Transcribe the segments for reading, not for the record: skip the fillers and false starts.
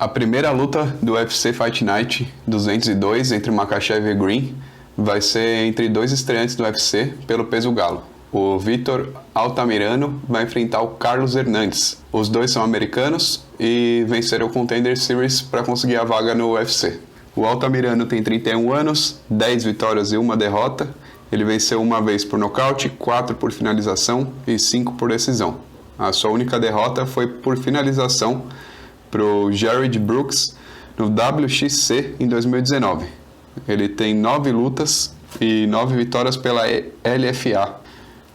A primeira luta do UFC Fight Night 202 entre Makhachev e Green vai ser entre dois estreantes do UFC pelo peso galo. O Vitor Altamirano vai enfrentar o Carlos Hernandes. Os dois são americanos e venceram o Contender Series para conseguir a vaga no UFC. O Altamirano tem 31 anos, 10 vitórias e 1 derrota. Ele venceu uma vez por nocaute, 4 por finalização e 5 por decisão. A sua única derrota foi por finalização para o Jared Brooks no WXC em 2019. Ele tem 9 lutas e 9 vitórias pela LFA.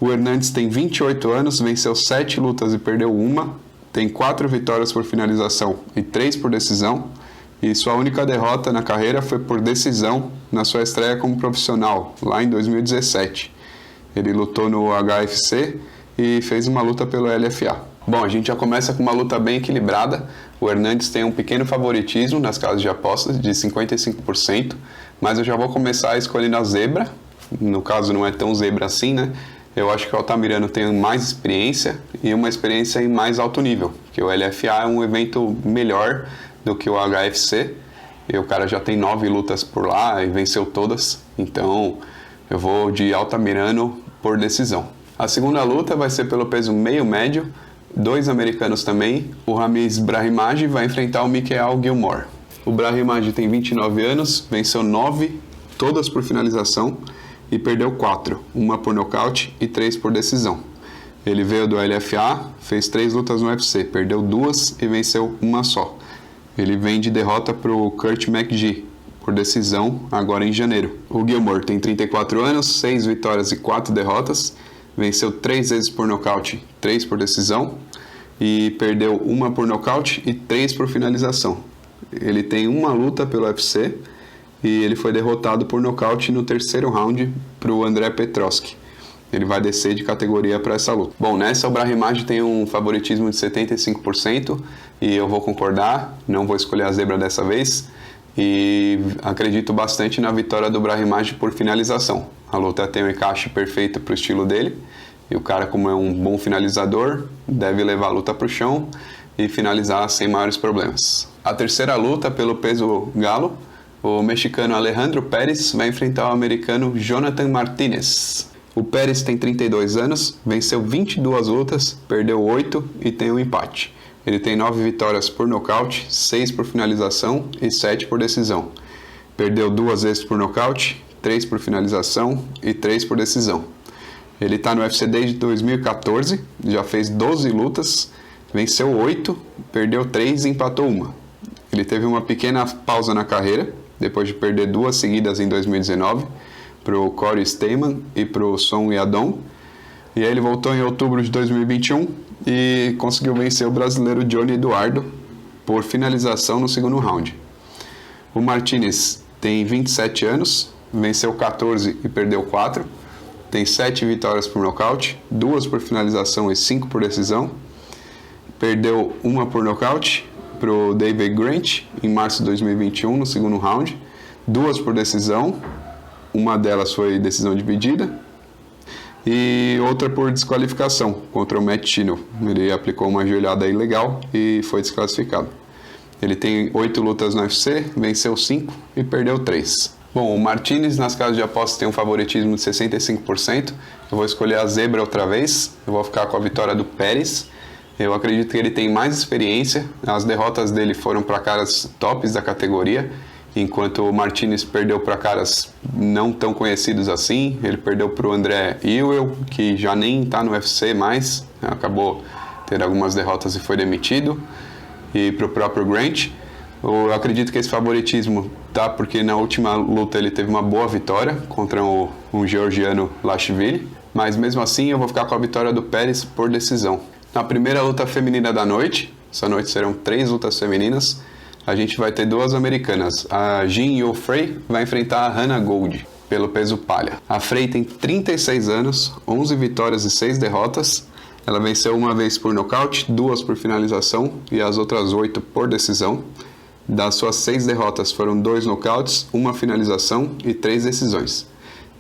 O Hernandes tem 28 anos, venceu 7 lutas e perdeu 1, tem 4 vitórias por finalização e 3 por decisão, e sua única derrota na carreira foi por decisão na sua estreia como profissional, lá em 2017. Ele lutou no HFC e fez uma luta pelo LFA. Bom, a gente já começa com uma luta bem equilibrada. O Hernandes tem um pequeno favoritismo nas casas de apostas, de 55%, mas eu já vou começar escolhendo a zebra. No caso, não é tão zebra assim, né? Eu acho que o Altamirano tem mais experiência e uma experiência em mais alto nível, porque o LFA é um evento melhor do que o HFC, e o cara já tem 9 lutas por lá e venceu todas, então eu vou de Altamirano por decisão. A segunda luta vai ser pelo peso meio-médio, 2 americanos também. O Ramiz Brahimaj vai enfrentar o Michael Gilmore. O Brahimaj tem 29 anos, venceu 9, todas por finalização, e perdeu 4, 1 por nocaute e 3 por decisão. Ele veio do LFA, fez 3 lutas no UFC, perdeu 2 e venceu 1 só. Ele vem de derrota para o Kurt McGee, por decisão, agora em janeiro. O Gilmore tem 34 anos, 6 vitórias e 4 derrotas, venceu 3 vezes por nocaute, 3 por decisão, e perdeu 1 por nocaute e 3 por finalização. Ele tem uma luta pelo UFC, e ele foi derrotado por nocaute no terceiro round para o André Petroski. Ele vai descer de categoria para essa luta. Bom, nessa o Brahimaj tem um favoritismo de 75% e eu vou concordar, não vou escolher a zebra dessa vez, e acredito bastante na vitória do Brahimaj por finalização. A luta tem um encaixe perfeito para o estilo dele, e o cara, como é um bom finalizador, deve levar a luta para o chão e finalizar sem maiores problemas. A terceira luta pelo peso galo, o mexicano Alejandro Pérez vai enfrentar o americano Jonathan Martinez. O Pérez tem 32 anos, venceu 22 lutas, perdeu 8 e tem um empate. Ele tem 9 vitórias por nocaute, 6 por finalização e 7 por decisão. Perdeu 2 vezes por nocaute, 3 por finalização e 3 por decisão. Ele está no UFC desde 2014, já fez 12 lutas, venceu 8, perdeu 3 e empatou 1. Ele teve uma pequena pausa na carreira, depois de perder 2 seguidas em 2019, para o Corey Steyman e para o Song Yadong. E aí ele voltou em outubro de 2021 e conseguiu vencer o brasileiro Johnny Eduardo por finalização no segundo round. O Martinez tem 27 anos, venceu 14 e perdeu 4, tem 7 vitórias por nocaute, 2 por finalização e 5 por decisão, perdeu 1 por nocaute para o David Grant em março de 2021 no segundo round, 2 por decisão, uma delas foi decisão dividida e outra por desqualificação contra o Matt Chino. Ele aplicou uma joelhada ilegal e foi desclassificado. Ele tem 8 lutas no UFC, venceu 5 e perdeu 3. Bom, o Martinez nas casas de apostas tem um favoritismo de 65%. Eu vou escolher a zebra outra vez, eu vou ficar com a vitória do Pérez. Eu acredito que ele tem mais experiência, as derrotas dele foram para caras tops da categoria, enquanto o Martinez perdeu para caras não tão conhecidos assim. Ele perdeu para o André Ewell, que já nem está no UFC mais, acabou tendo algumas derrotas e foi demitido, e para o próprio Grant. Eu acredito que esse favoritismo tá porque na última luta ele teve uma boa vitória contra um georgiano Lashvili, mas mesmo assim eu vou ficar com a vitória do Pérez por decisão. Na primeira luta feminina da noite, essa noite serão 3 lutas femininas, a gente vai ter 2 americanas. A Jean Yo Frey vai enfrentar a Hannah Gold pelo peso palha. A Frey tem 36 anos, 11 vitórias e 6 derrotas. Ela venceu uma vez por nocaute, 2 por finalização e as outras 8 por decisão. Das suas 6 derrotas foram 2 nocautes, 1 finalização e 3 decisões.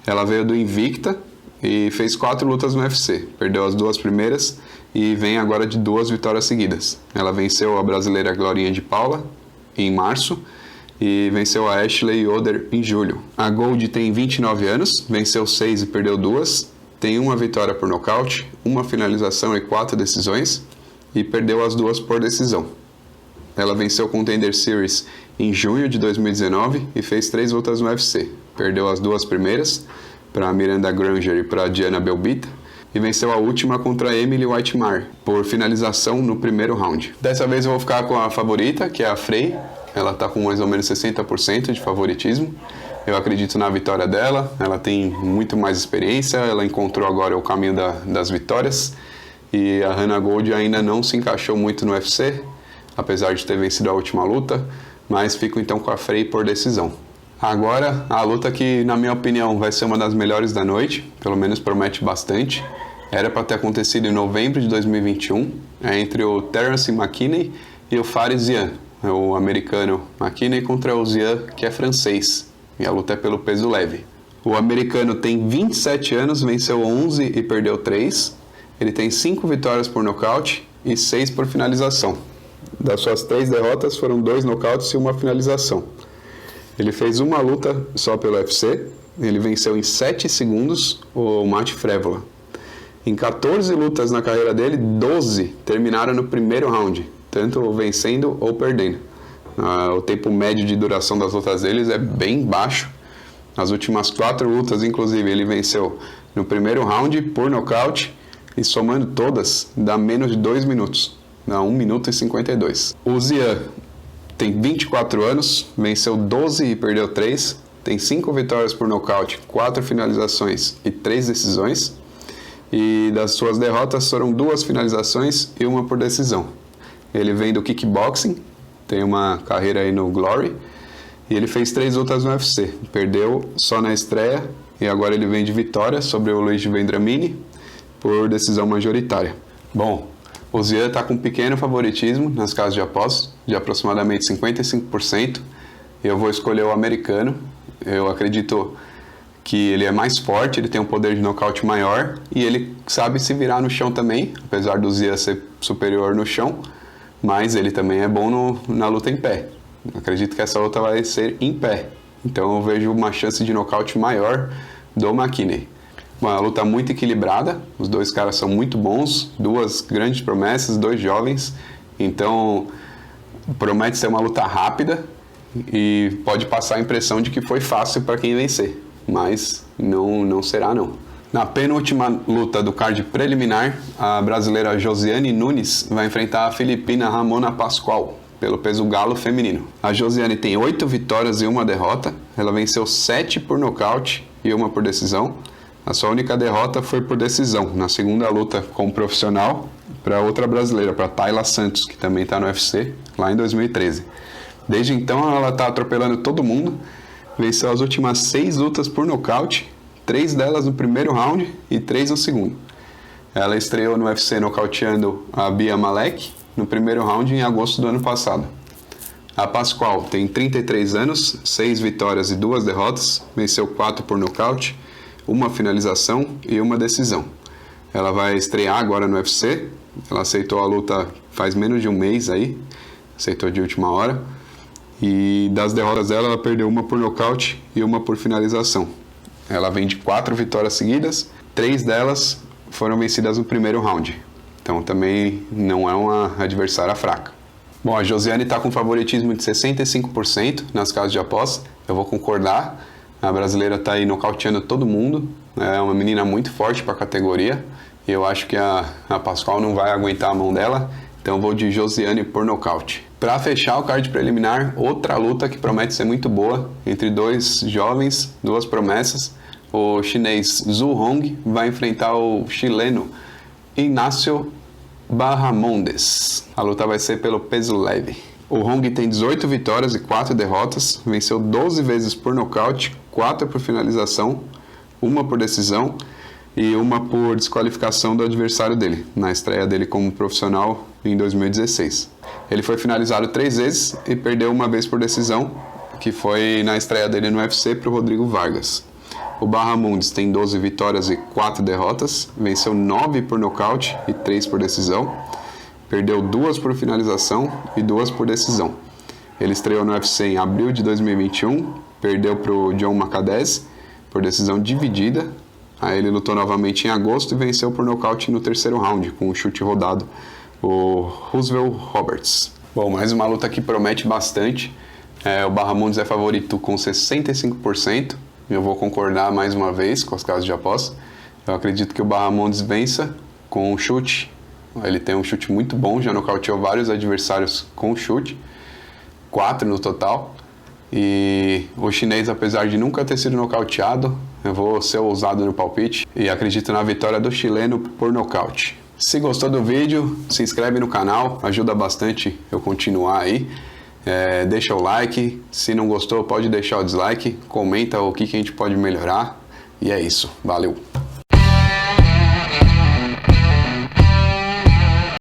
Ela veio do Invicta e fez 4 lutas no UFC, perdeu as 2 primeiras e vem agora de 2 vitórias seguidas. Ela venceu a brasileira Glorinha de Paula, em março e venceu a Ashley Yoder em julho. A Gold tem 29 anos, venceu 6 e perdeu 2, tem uma vitória por nocaute, uma finalização e 4 decisões e perdeu as 2 por decisão. Ela venceu o Contender Series em junho de 2019 e fez 3 lutas no UFC. Perdeu as 2 primeiras para Miranda Granger e para Diana Belbita e venceu a última contra Emily Whitemar por finalização no primeiro round. Dessa vez eu vou ficar com a favorita, que é a Frey. Ela está com mais ou menos 60% de favoritismo. Eu acredito na vitória dela, ela tem muito mais experiência, ela encontrou agora o caminho das vitórias e a Hannah Gold ainda não se encaixou muito no UFC, apesar de ter vencido a última luta, mas fico então com a Frey por decisão. Agora, a luta que, na minha opinião, vai ser uma das melhores da noite, pelo menos promete bastante, era para ter acontecido em novembro de 2021, é entre o Terence McKinney e o Fares Zian, o americano McKinney contra o Zian, que é francês, e a luta é pelo peso leve. O americano tem 27 anos, venceu 11 e perdeu 3, ele tem 5 vitórias por nocaute e 6 por finalização. Das suas 3 derrotas foram 2 nocautes e uma finalização. Ele fez uma luta só pelo UFC, ele venceu em 7 segundos o Matt Frevola. Em 14 lutas na carreira dele, 12 terminaram no primeiro round, tanto vencendo ou perdendo. O tempo médio de duração das lutas deles é bem baixo. Nas últimas 4 lutas, inclusive, ele venceu no primeiro round por nocaute e somando todas, dá menos de 2 minutos. Dá 1 minuto e 52. O Zian tem 24 anos, venceu 12 e perdeu 3, tem 5 vitórias por nocaute, 4 finalizações e 3 decisões. E das suas derrotas foram 2 finalizações e 1 por decisão. Ele vem do kickboxing, tem uma carreira aí no Glory, e ele fez 3 lutas no UFC. Perdeu só na estreia e agora ele vem de vitória sobre o Luigi Vendramini por decisão majoritária. Bom, o Zian está com um pequeno favoritismo nas casas de apostas, de aproximadamente 55%. Eu vou escolher o americano. Eu acredito que ele é mais forte, ele tem um poder de nocaute maior e ele sabe se virar no chão também, apesar do Zian ser superior no chão, mas ele também é bom na luta em pé. Eu acredito que essa luta vai ser em pé, então eu vejo uma chance de nocaute maior do McKinney. Uma luta muito equilibrada, os 2 caras são muito bons, 2 grandes promessas, 2 jovens, então promete ser uma luta rápida e pode passar a impressão de que foi fácil para quem vencer, mas não será não. Na penúltima luta do card preliminar, a brasileira Josiane Nunes vai enfrentar a filipina Ramona Pascual pelo peso galo feminino. A Josiane tem 8 vitórias e 1 derrota, ela venceu 7 por nocaute e 1 por decisão. A sua única derrota foi por decisão, na segunda luta como profissional, para outra brasileira, para Tayla Santos, que também está no UFC, lá em 2013. Desde então ela está atropelando todo mundo, venceu as últimas 6 lutas por nocaute, 3 delas no primeiro round e 3 no segundo. Ela estreou no UFC nocauteando a Bia Malek no primeiro round em agosto do ano passado. A Pascual tem 33 anos, 6 vitórias e 2 derrotas, venceu 4 por nocaute, 1 finalização e 1 decisão. Ela vai estrear agora no UFC, ela aceitou a luta faz menos de um mês aí, aceitou de última hora, e das derrotas dela, ela perdeu 1 por nocaute e 1 por finalização. Ela vem de 4 vitórias seguidas, 3 delas foram vencidas no primeiro round, então também não é uma adversária fraca. Bom, a Josiane está com favoritismo de 65% nas casas de apostas, eu vou concordar. A brasileira está aí nocauteando todo mundo, é uma menina muito forte para a categoria e eu acho que a Pascual não vai aguentar a mão dela, então eu vou de Josiane por nocaute. Para fechar o card preliminar, outra luta que promete ser muito boa, entre 2 jovens, 2 promessas. O chinês Zhu Hong vai enfrentar o chileno Ignacio Bahamondes. A luta vai ser pelo peso leve. O Hong tem 18 vitórias e 4 derrotas, venceu 12 vezes por nocaute, 4 por finalização, 1 por decisão e 1 por desqualificação do adversário dele, na estreia dele como profissional em 2016. Ele foi finalizado 3 vezes e perdeu 1 vez por decisão, que foi na estreia dele no UFC para o Rodrigo Vargas. O Bahamondes tem 12 vitórias e 4 derrotas, venceu 9 por nocaute e 3 por decisão, perdeu 2 por finalização e 2 por decisão. Ele estreou no UFC em abril de 2021, perdeu para o John Makadese por decisão dividida. Aí ele lutou novamente em agosto e venceu por nocaute no terceiro round, com um chute rodado, o Roosevelt Roberts. Bom, mais uma luta que promete bastante. O Bahamondes é favorito com 65%. Eu vou concordar mais uma vez com as casas de aposta. Eu acredito que o Bahamondes vença com um chute. Ele tem um chute muito bom, já nocauteou vários adversários com chute. 4 no total. E o chinês, apesar de nunca ter sido nocauteado, eu vou ser ousado no palpite e acredito na vitória do chileno por nocaute. Se gostou do vídeo, se inscreve no canal, ajuda bastante eu continuar aí. Deixa o like, se não gostou pode deixar o dislike, comenta o que a gente pode melhorar. E é isso, valeu!